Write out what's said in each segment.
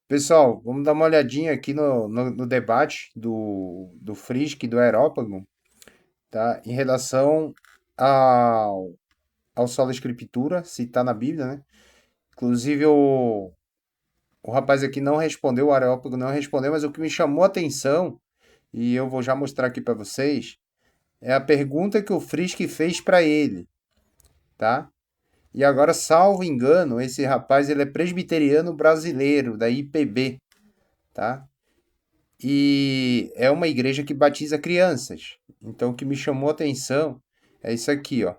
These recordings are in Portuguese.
Pessoal, vamos dar uma olhadinha aqui no debate do Frisch e do Aerópago, tá? Em relação ao, ao Sola Escritura, se está na Bíblia, né? Inclusive, o rapaz aqui não respondeu, o Areópago não respondeu, mas o que me chamou a atenção, e eu vou já mostrar aqui para vocês, é a pergunta que o Frisch fez para ele, tá? E agora, salvo engano, esse rapaz ele é presbiteriano brasileiro, da IPB, tá? E é uma igreja que batiza crianças. Então, o que me chamou a atenção é isso aqui, ó.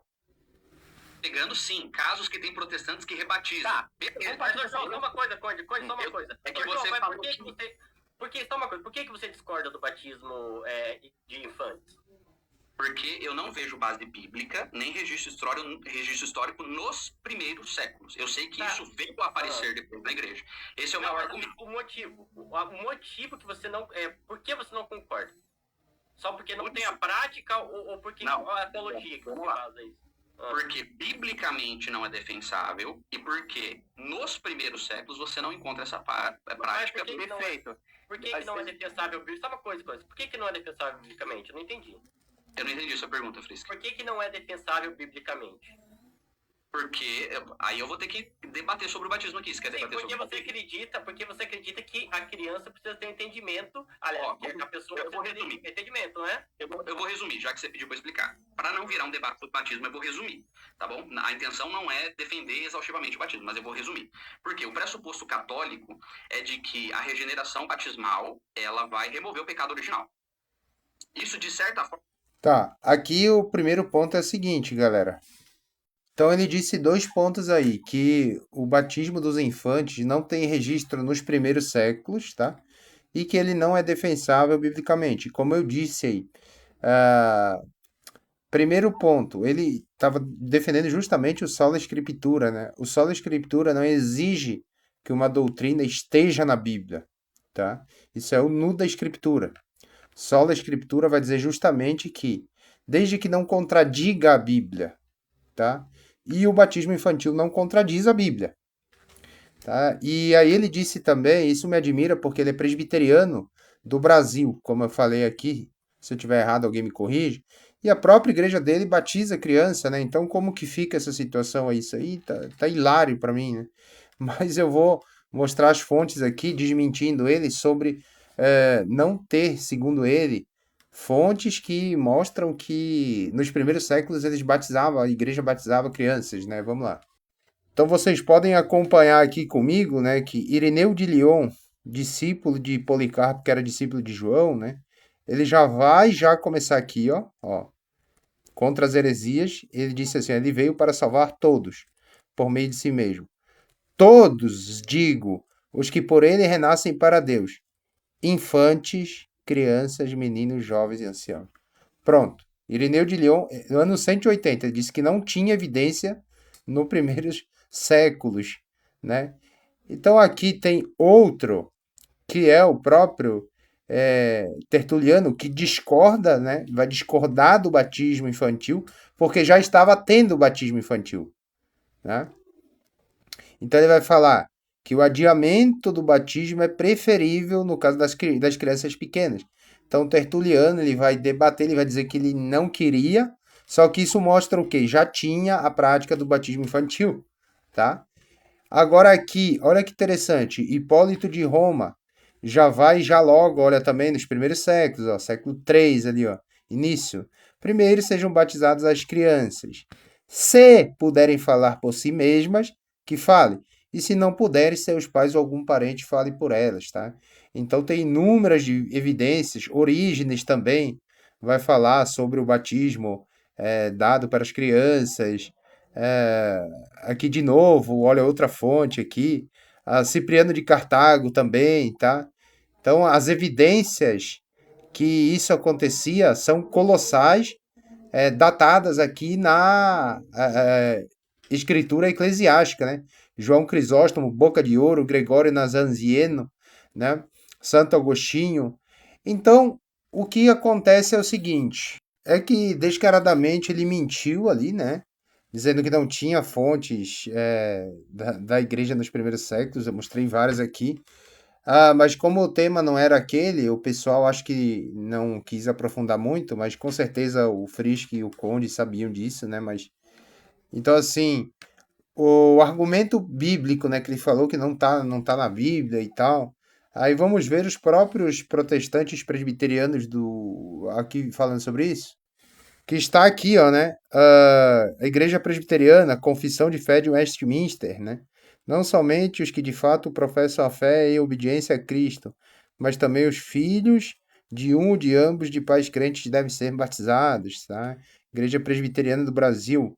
Pegando sim, casos que tem protestantes que rebatizam. Tá, Beleza, mas só uma coisa, Conde, só uma coisa. É que Ô, João, você mas falou por que que você... só uma coisa, por que que você discorda do batismo de infantes? Porque eu não vejo base bíblica, nem registro histórico nos primeiros séculos. Eu sei que Tá. isso veio a aparecer depois na igreja. Esse é o meu Não, argumento. o motivo que você não... por que você não concorda? Só porque não tem a prática ou porque Não. a teologia que você Vamos lá. faz isso? Porque biblicamente não é defensável e porque nos primeiros séculos você não encontra essa prática. Perfeito. Por que não é defensável biblicamente? Só uma coisa. Por que não é defensável biblicamente? Eu não entendi. Eu não entendi sua pergunta, Frisk. Por que não é defensável biblicamente? Porque aí eu vou ter que debater sobre o batismo aqui. Você quer debater porque sobre você acredita que a criança precisa ter entendimento. Aliás, a pessoa precisa ter entendimento, né? Eu vou resumir, já que você pediu para explicar. Para não virar um debate sobre batismo, eu vou resumir, tá bom? A intenção não é defender exaustivamente o batismo, mas eu vou resumir. Porque o pressuposto católico é de que a regeneração batismal, ela vai remover o pecado original. Isso, de certa forma... Tá, aqui o primeiro ponto é o seguinte, galera. Então ele disse dois pontos aí, que o batismo dos infantes não tem registro nos primeiros séculos, tá? E que ele não é defensável biblicamente. Como eu disse aí, primeiro ponto, ele estava defendendo justamente o sola escritura, né? O sola escritura não exige que uma doutrina esteja na Bíblia, tá? Isso é o nu da escritura. Sola escritura vai dizer justamente que, desde que não contradiga a Bíblia, tá? E o batismo infantil não contradiz a Bíblia, tá? E aí ele disse também, isso me admira porque ele é presbiteriano do Brasil, como eu falei aqui, se eu tiver errado alguém me corrige, e a própria igreja dele batiza criança, né? Então como que fica essa situação aí? Isso aí tá hilário para mim, né? Mas eu vou mostrar as fontes aqui, desmentindo ele sobre não ter, segundo ele, fontes que mostram que nos primeiros séculos eles batizavam, a igreja batizava crianças, né? Vamos lá. Então vocês podem acompanhar aqui comigo, né, que Ireneu de Lyon, discípulo de Policarpo, que era discípulo de João, né? Ele já começar aqui, ó, contra as heresias, ele disse assim, ele veio para salvar todos, por meio de si mesmo. Todos, digo, os que por ele renascem para Deus, infantes, crianças, meninos, jovens e anciãos. Pronto. Ireneu de Lyon, no ano 180, ele disse que não tinha evidência nos primeiros séculos, né? Então aqui tem outro, que é o próprio Tertuliano, que discorda, né? Vai discordar do batismo infantil, porque já estava tendo o batismo infantil, né? Então ele vai falar que o adiamento do batismo é preferível no caso das crianças pequenas. Então Tertuliano ele vai debater, ele vai dizer que ele não queria, só que isso mostra o quê? Já tinha a prática do batismo infantil, tá? Agora aqui, olha que interessante, Hipólito de Roma já vai já logo, olha também nos primeiros séculos, ó, século 3 ali, ó, início. Primeiro sejam batizadas as crianças. Se puderem falar por si mesmas, que fale. E se não puderem, seus pais ou algum parente fale por elas, tá? Então tem inúmeras evidências, Orígenes também vai falar sobre o batismo dado para as crianças. É, aqui de novo, olha outra fonte aqui, a Cipriano de Cartago também, tá? Então as evidências que isso acontecia são colossais, datadas aqui na escritura eclesiástica, né? João Crisóstomo, Boca de Ouro, Gregório Nazianzeno, né? Santo Agostinho. Então, o que acontece é o seguinte, é que descaradamente ele mentiu ali, né? Dizendo que não tinha fontes da igreja nos primeiros séculos, eu mostrei várias aqui. Ah, mas como o tema não era aquele, o pessoal acho que não quis aprofundar muito, mas com certeza o Frisch e o Conde sabiam disso, né? Mas então assim, o argumento bíblico, né, que ele falou que não tá na Bíblia e tal. Aí vamos ver os próprios protestantes presbiterianos do aqui falando sobre isso, que está aqui, ó, né? A Igreja Presbiteriana, Confissão de Fé de Westminster, né? Não somente os que de fato professam a fé e a obediência a Cristo, mas também os filhos de um ou de ambos de pais crentes devem ser batizados, tá? Igreja Presbiteriana do Brasil,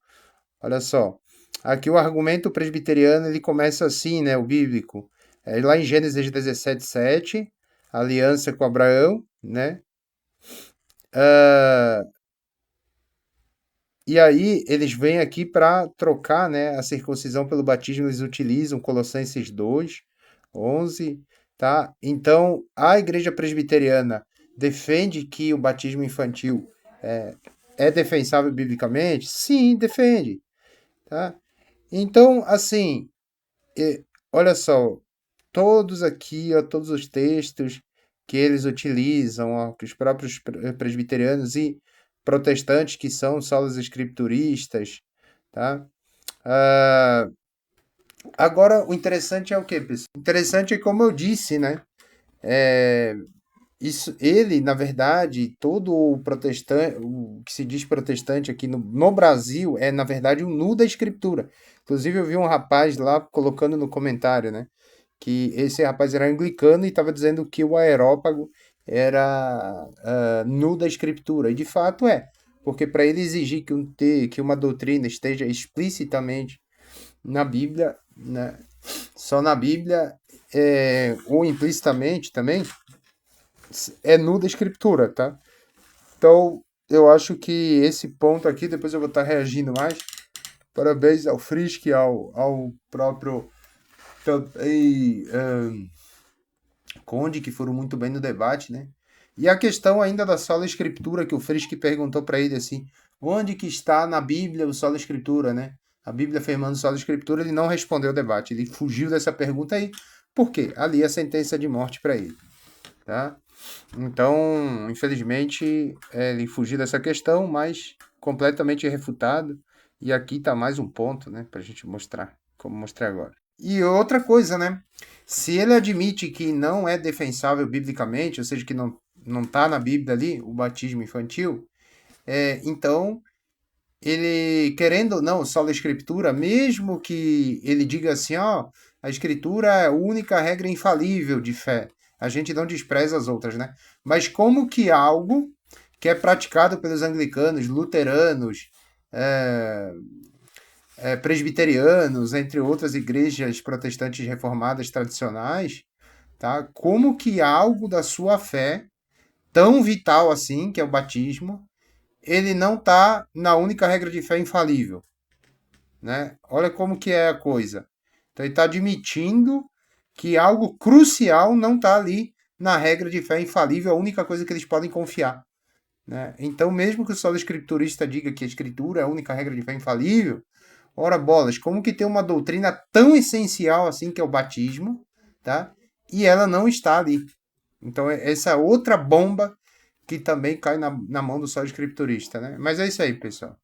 olha só. Aqui o argumento presbiteriano ele começa assim, né? O bíblico. É lá em Gênesis 17:7, aliança com Abraão, né? Ah, e aí eles vêm aqui para trocar, né, a circuncisão pelo batismo, eles utilizam Colossenses 2:11, tá? Então, a igreja presbiteriana defende que o batismo infantil é defensável biblicamente? Sim, defende, tá? Então, assim, olha só, todos aqui, ó, todos os textos que eles utilizam, ó, que os próprios presbiterianos e protestantes que são solas escrituristas, tá? Ah, agora, o interessante é o quê, pessoal? O interessante é como eu disse, né? É, isso, ele, na verdade, todo o protestante, o que se diz protestante aqui no Brasil é, na verdade, o nu da escritura. Inclusive, eu vi um rapaz lá colocando no comentário, né? Que esse rapaz era anglicano e estava dizendo que o aerópago era nu da escritura. E de fato é, porque para ele exigir que uma doutrina esteja explicitamente na Bíblia, né, só na Bíblia, ou implicitamente também, é nu da escritura, tá? Então, eu acho que esse ponto aqui, depois eu vou estar reagindo mais. Parabéns ao Frisch, ao próprio também, Conde, que foram muito bem no debate, né? E a questão ainda da sola escritura, que o Frisch perguntou para ele assim, onde que está na Bíblia o sola escritura, né? A Bíblia afirmando sola escritura, ele não respondeu o debate, ele fugiu dessa pergunta aí. Por quê? Ali é a sentença de morte para ele, tá? Então, infelizmente, ele fugiu dessa questão, mas completamente refutado. E aqui está mais um ponto, né, para a gente mostrar, como mostrei agora. E outra coisa, né? Se ele admite que não é defensável biblicamente, ou seja, que não está na Bíblia ali, o batismo infantil, então ele, querendo ou não, sola escritura, mesmo que ele diga assim, ó, a escritura é a única regra infalível de fé. A gente não despreza as outras, né? Mas como que algo que é praticado pelos anglicanos, luteranos, é, presbiterianos, entre outras igrejas protestantes reformadas tradicionais, tá? Como que algo da sua fé, tão vital assim, que é o batismo, ele não está na única regra de fé infalível, né? Olha como que é a coisa. Então ele está admitindo que algo crucial não está ali na regra de fé infalível, a única coisa que eles podem confiar, né? Então, mesmo que o solo escriturista diga que a escritura é a única regra de fé infalível, ora bolas, como que tem uma doutrina tão essencial assim que é o batismo, tá? E ela não está ali. Então, essa outra bomba que também cai na mão do solo escriturista, né? Mas é isso aí, pessoal.